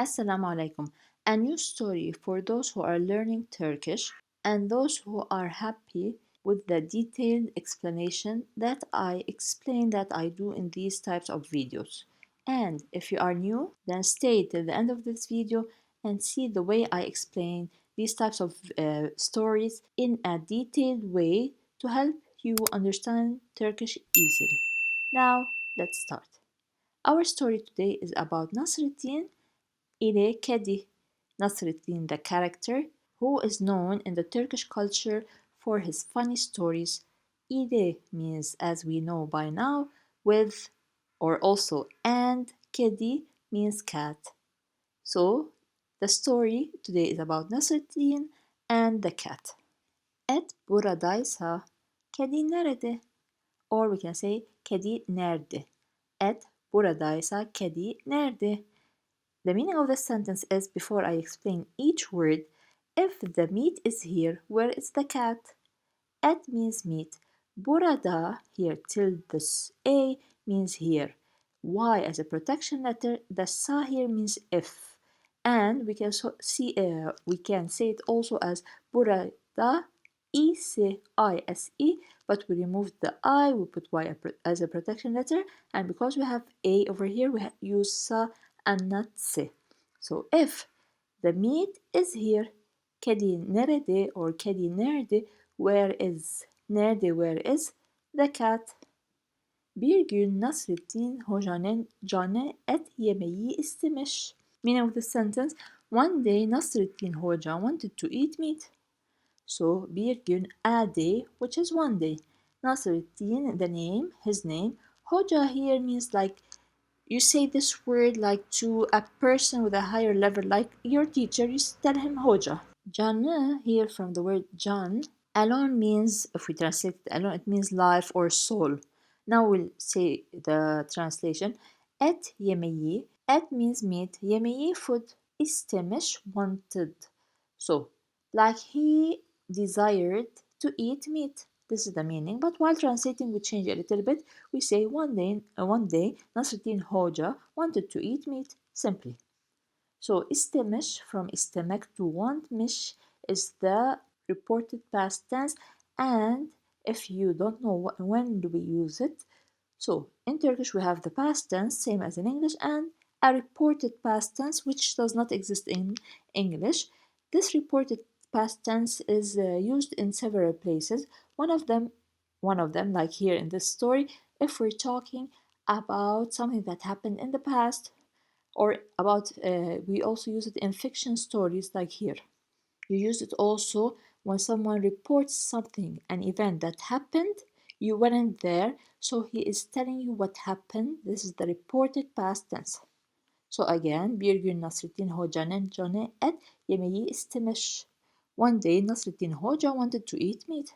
Assalamu alaikum. A new story for those who are learning Turkish and those who are happy with the detailed explanation that I do in these types of videos. And if you are new, then stay till the end of this video and see the way I explain these types of stories in a detailed way to help you understand Turkish easily. Now, let's start. Our story today is about Nasruddin ile Kedi. Nasruddin, the character, who is known in the Turkish culture for his funny stories. Ile means, as we know by now, with or also, and Kedi means cat. So, the story today is about Nasruddin and the cat. Et buradaysa, kedi nerede? Or we can say, kedi nerede? Et buradaysa, kedi nerede? The meaning of the sentence is, before I explain each word, if the meat is here, where is the cat? Et means meat. Burada, here till this A means here. Y as a protection letter, the sa here means if. And we can say it also as burada ise ise, but we removed the I, we put Y as a protection letter, and because we have A over here, we use sa and not se. So if the meat is here, kedi nerede or kedi nerede, where is? Nerede, where is? The cat. Bir gün Nasreddin Hoca'nın canı et yemeyi istemiş. Meaning of the sentence, one day Nasreddin Hoca wanted to eat meat. So bir gün, a day, which is one day. Nasreddin, the name, his name. Hoca here means like you say this word like to a person with a higher level, like your teacher, you tell him Hoca. Canı here from the word can. Alone means, if we translate it alone, it means life or soul. Now we'll say the translation. Et yemeği. Et means meat. Yemeği food. İstemiş, wanted. So, like he desired to eat meat. This is the meaning. But while translating, we change a little bit. We say one day Nasruddin Hoca wanted to eat meat. Simply. So istemiş, from istemek to wantmiş, is the reported past tense, and if you don't know when do we use it, so in Turkish we have the past tense, same as in English, and a reported past tense which does not exist in English. This reported past tense is used in several places. One of them, like here in this story, if we're talking about something that happened in the past, or about we also use it in fiction stories like here. You use it also when someone reports something, an event that happened, you weren't there, so he is telling you what happened. This is the reported past tense. So again, bir gün Nasreddin Hoca'nın canı et yemeği istemiş. One day Nasreddin Hoca wanted to eat meat.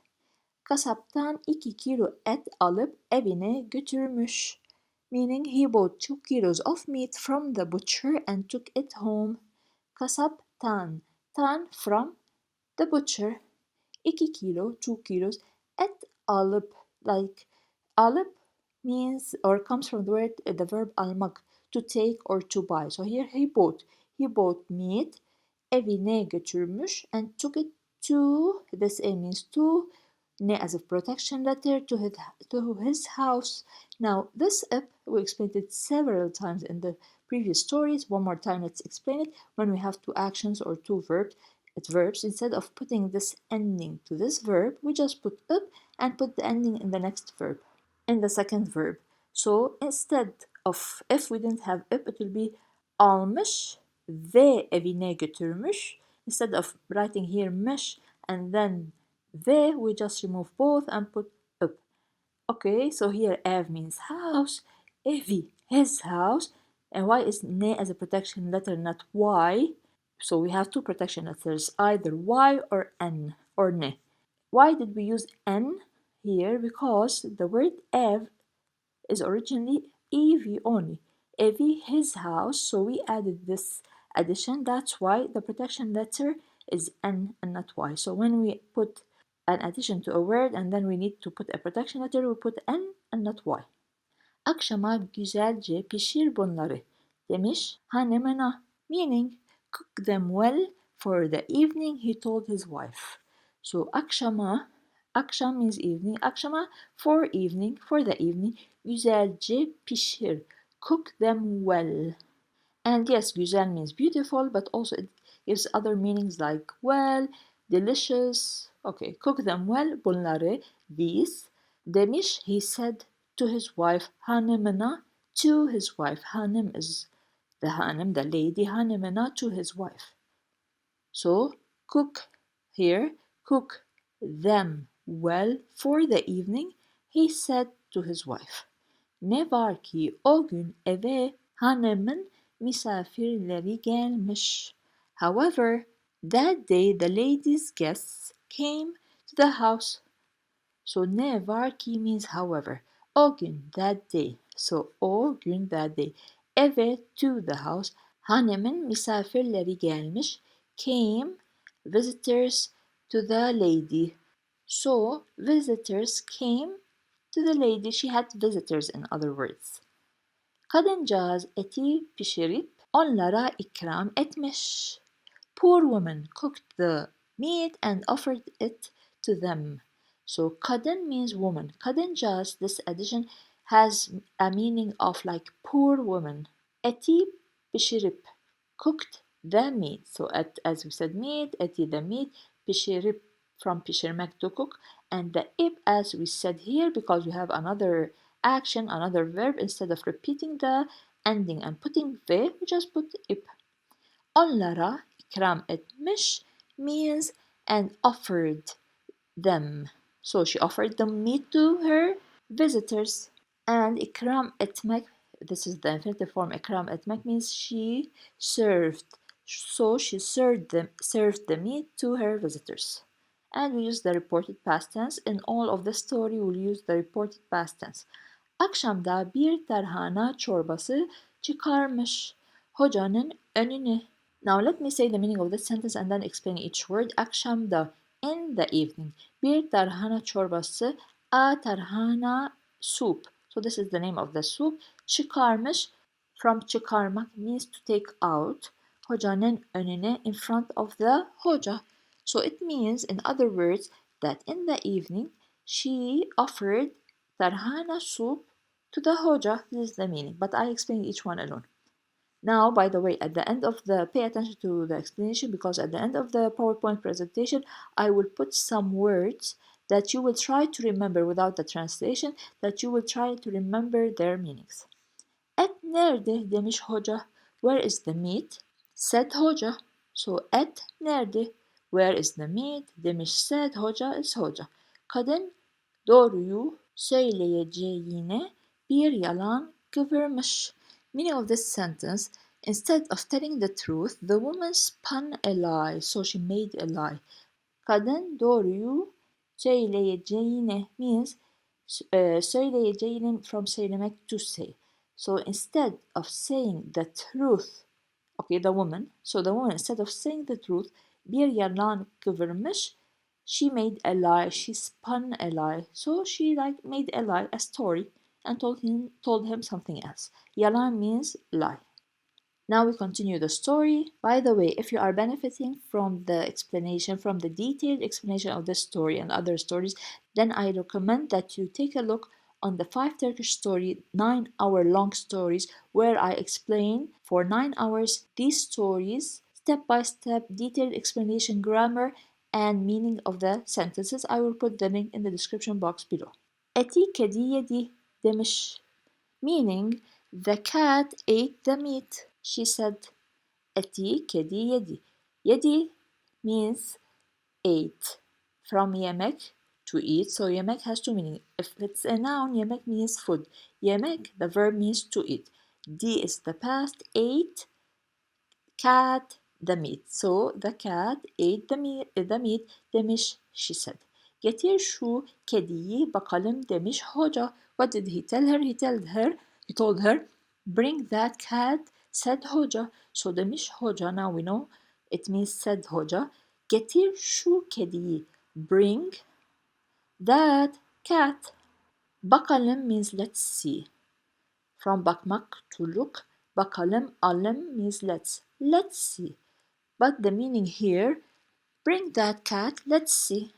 Kasaptan 2 kilo et alıp evine götürmüş. Meaning he bought 2 kilos of meat from the butcher and took it home. Kasaptan, tan from the butcher. 2 kilo, 2 kilos, et alıp, like alıp means or comes from the verb almak, to take or to buy. So here he bought meat, evine götürmüş, and took it to, this a means to, ne as a protection letter, to his house. Now this up, we explained it several times in the previous stories. One more time, let's explain it. When we have two actions or two verbs, instead of putting this ending to this verb, we just put up and put the ending in the next verb, in the second verb. So instead of, if we didn't have up, it will be almış ve evine götürmüş. Instead of writing here mış and then ve, we just remove both and put up. Okay, so here ev means house, evi, his house, and y is ne as a protection letter, not y. So we have two protection letters, either y or n or ne. Why did we use n here? Because the word ev is originally evi only. Evi, his house, so we added this addition. That's why the protection letter is n and not y. So when we put an addition to a word and then we need to put a protection letter, we put n and not y. Akşama güzelce pişir bunları demiş hanımına. meaning cook them well for the evening, he told his wife. So akşam means evening, akşama for the evening, güzelce pişir, cook them well. And yes, güzel means beautiful, but also it gives other meanings like well, delicious. Okay, cook them well, bunları, these. Demiş, he said to his wife, hanımına, to his wife. Hanım is the hanım, the lady, hanımına, to his wife. So, cook here, cook them well for the evening, he said to his wife. Ne var ki o gün eve hanımın misafirleri gelmiş. However, that day the lady's guests came to the house. So ne var ki means however. O gün, that day. So o gün, that day. Eve, to the house. Hanımın misafirleri gelmiş. Came, visitors to the lady. So visitors came to the lady. She had visitors, in other words. Kadıncağız eti pişirip onlara ikram etmiş. Poor woman cooked the meat and offered it to them. So kadın means woman. Kadıncağız, this addition has a meaning of like poor woman. Eti pişirip, cooked the meat. So as we said meat, eti the meat, pişirip from pişirmek to cook, and the ip as we said here because we have another action, another verb, instead of repeating the ending and putting the, we just put ip. Onlara ikram etmiş means and offered them. So she offered the meat to her visitors. And ikram etmek, this is the infinitive form. Ikram etmek means she served. So she served the meat to her visitors. And we use the reported past tense. In all of the story, we'll use the reported past tense. Akşamda bir tarhana çorbası çıkarmış hocanın önüne. Now let me say the meaning of this sentence and then explain each word. Akşamda, in the evening. Bir tarhana çorbası, a tarhana soup. So this is the name of the soup. Çıkarmış, from çıkarmak means to take out. Hocanın önüne, in front of the hoca. So it means, in other words, that in the evening she offered tarhana soup to the hoja. This is the meaning, but I explain each one alone. Now, by the way, at the end of the, pay attention to the explanation because at the end of the PowerPoint presentation, I will put some words that you will try to remember without the translation, that you will try to remember their meanings. Et nerede demiş hoca. Where is the meat? Said hoca. So et nerede? Where is the meat? Demiş said hoca is hoca. Kadın doğruyu söyleyeceğine bir yalan kıvırmış. Meaning of this sentence, instead of telling the truth, the woman spun a lie, so she made a lie. Kadın doğruyu söyleyeceğine means söyleyeceğine from söylemek to say. So instead of saying the truth, okay, the woman, so the woman instead of saying the truth, bir yalan kıvırmış, she made a lie, she spun a lie. So she like made a lie, a story, and told him something else. Yalan means lie. Now we continue the story. By the way, if you are benefiting from the explanation, from the detailed explanation of this story and other stories, then I recommend that you take a look on the 5 Turkish story, 9-hour long stories, where I explain for 9 hours these stories, step by step, detailed explanation, grammar, and meaning of the sentences. I will put the link in the description box below. Eti kedi yedi demiş, meaning the cat ate the meat. She said, eti kedi yedi. Yedi means ate. From yemek, to eat. So yemek has two meanings. If it's a noun, yemek means food. Yemek, the verb means to eat. Di is the past. Ate, cat, the meat. So the cat ate the meat demiş, she said. Getir şu kediyi bakalım demiş hoca. What did he tell her? He told her, bring that cat, said hoca. So demiş hoca, now we know it means said hoca. Getir şu kediyi. Bring that cat. Bakalım means let's see. From bakmak, to look. Bakalım, alım means let's. let's see. But the meaning here, bring that cat, let's see.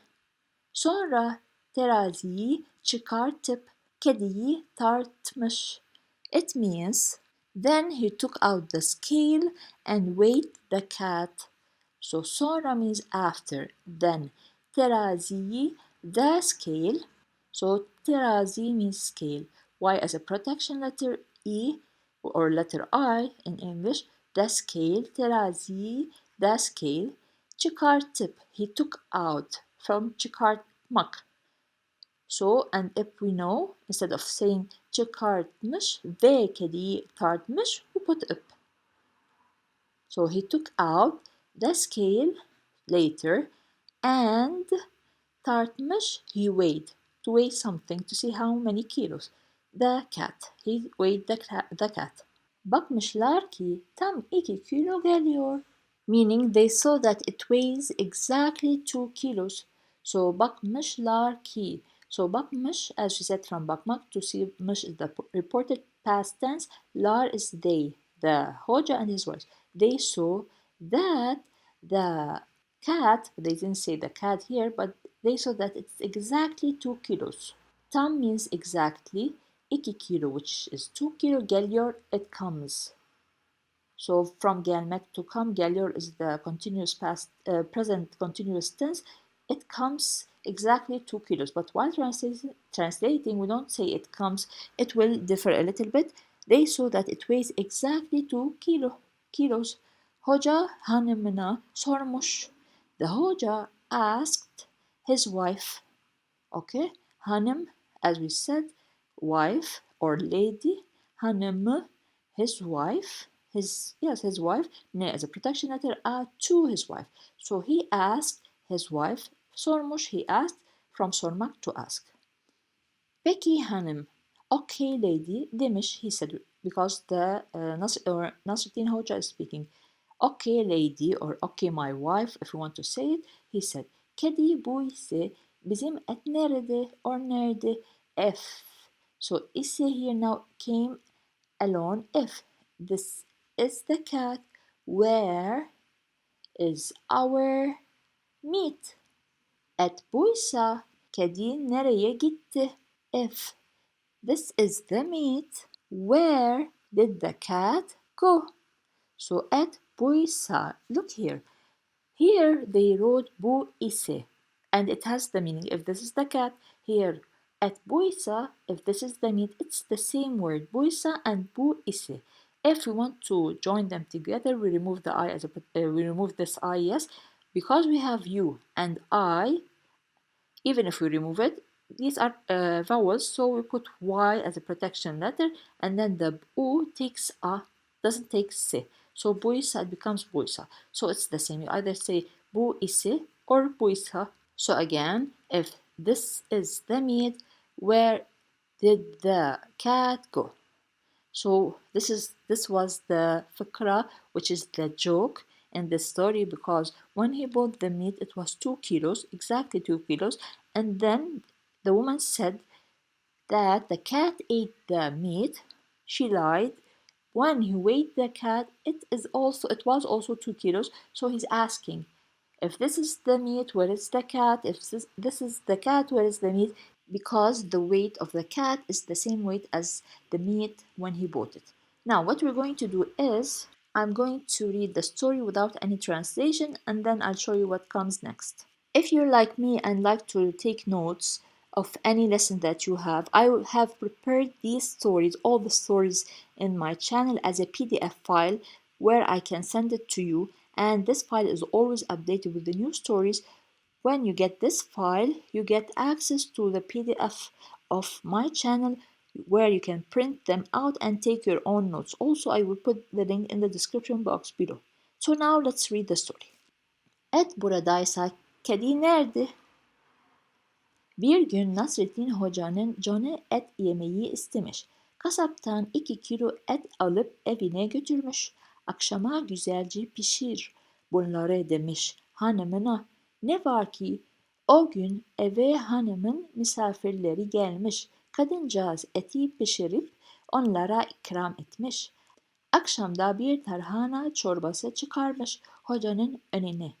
Sonra teraziyi çıkartıp kediyi tartmış. It means then he took out the scale and weighed the cat. So sonra means after, then teraziyi, the scale. So terazi means scale. Why as a protection letter E or letter I in English, the scale, terazi, the scale. Çıkartıp, he took out from çıkartmak. So, and if we know, instead of saying çıkartmış ve kediyi tartmış, we put up. So he took out the scale later and tartmış, he weighed, to weigh something, to see how many kilos. The cat, he weighed the cat. Bakmışlar ki tam 2 kilo geliyor. Meaning they saw that it weighs exactly 2 kilos. So bakmışlar ki. So bakmış, as she said, from bakmak, to see mış is the reported past tense, lar is they, the hoja and his wife. They saw that the cat, they didn't say the cat here, but they saw that it's exactly 2 kilos. Tam means exactly, 2 kilo, which is 2 kilo, geliyor, it comes. So from gelmek to come, geliyor is the continuous past, present continuous tense. It comes exactly 2 kilos. But while translating, we don't say it comes. It will differ a little bit. They saw that it weighs exactly 2 kilos. Hoca hanımına sormuş. The hoca asked his wife. Okay, hanım, as we said, wife or lady. Hanımı, his wife. His wife. Ne as a protection letter to his wife. So he asked his wife. Sormuş, he asked, from sormak, to ask. Peki hanım, okay lady demiş, he said, because the Nasruddin Hoca is speaking. Okay lady or okay my wife, if you want to say it, he said. Kedi bu ise bizim et nerede or nerede? If. So ise here now came alone if. This is the cat. Where is our meat? Et buysa kedi nereye gitti? If this is the meat, where did the cat go? So et buysa, look here. Here they wrote bu ise, and it has the meaning. If this is the cat, here at buysa, if this is the meat, it's the same word, buysa and bu ise. If we want to join them together, we remove the I we remove this I, yes, because we have you and I. Even if we remove it, these are vowels, so we put Y as a protection letter, and then the U takes A, doesn't take se. So buysa, it becomes buysa. So it's the same. You either say bu ise or buysa. So again, if this is the meat, where did the cat go? So this was the fikra, which is the joke in the story, because when he bought the meat, it was 2 kilos, exactly 2 kilos, and then the woman said that the cat ate the meat. She lied. When he weighed the cat, it was also 2 kilos. So he's asking, if this is the meat, where is the cat? If this is the cat, where is the meat? Because the weight of the cat is the same weight as the meat when he bought it. Now, what we're going to do is I'm going to read the story without any translation, and then I'll show you what comes next. If you're like me and like to take notes of any lesson that you have, I have prepared these stories, all the stories in my channel, as a PDF file where I can send it to you, and this file is always updated with the new stories. When you get this file, you get access to the PDF of my channel where you can print them out and take your own notes. Also, I will put the link in the description box below. So now let's read the story. Et buradaysa kedi nerede? Bir gün Nasrettin Hoca'nın canı et yemeyi istemiş. Kasaptan 2 kilo et alıp evine götürmüş. Akşama güzelce pişir bunları demiş hanımına. Ne var ki o gün eve hanımın misafirleri gelmiş. Kadıncağız eti pişirip onlara ikram etmiş. Akşamda bir tarhana çorbası çıkarmış hocanın önüne.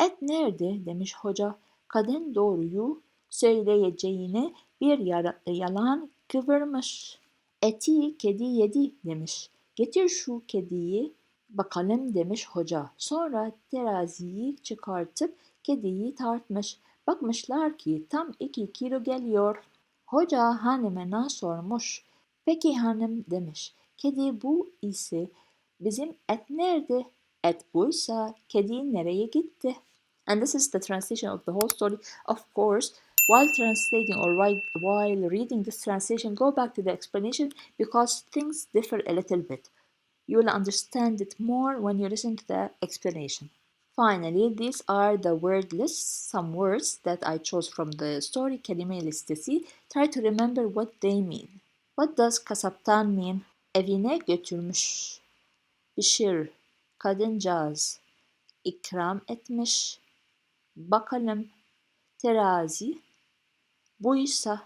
Et nerede demiş hoca. Kadın doğruyu söyleyeceğine bir yalan kıvırmış. Eti kedi yedi demiş. Getir şu kediyi bakalım demiş hoca. Sonra teraziyi çıkartıp kediyi tartmış. Bakmışlar ki tam 2 kilo geliyor. Hoca hanımına sormuş. Peki hanım demiş. Kedi bu ise bizim et nerede? Et buysa kedi nereye gitti? And this is the translation of the whole story. Of course, while translating or while reading this translation, go back to the explanation because things differ a little bit. You will understand it more when you listen to the explanation. Finally, these are the word lists, some words that I chose from the story kelime listesi. Try to remember what they mean. What does kasaptan mean? Evine götürmüş. Pişir. Kadıncağız. İkram etmiş. Bakalım. Terazi. Buysa.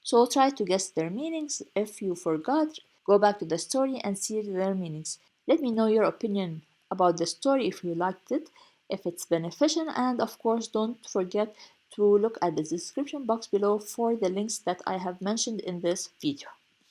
So try to guess their meanings. If you forgot, go back to the story and see their meanings. Let me know your opinion about the story if you liked it, if it's beneficial, and of course, don't forget to look at the description box below for the links that I have mentioned in this video.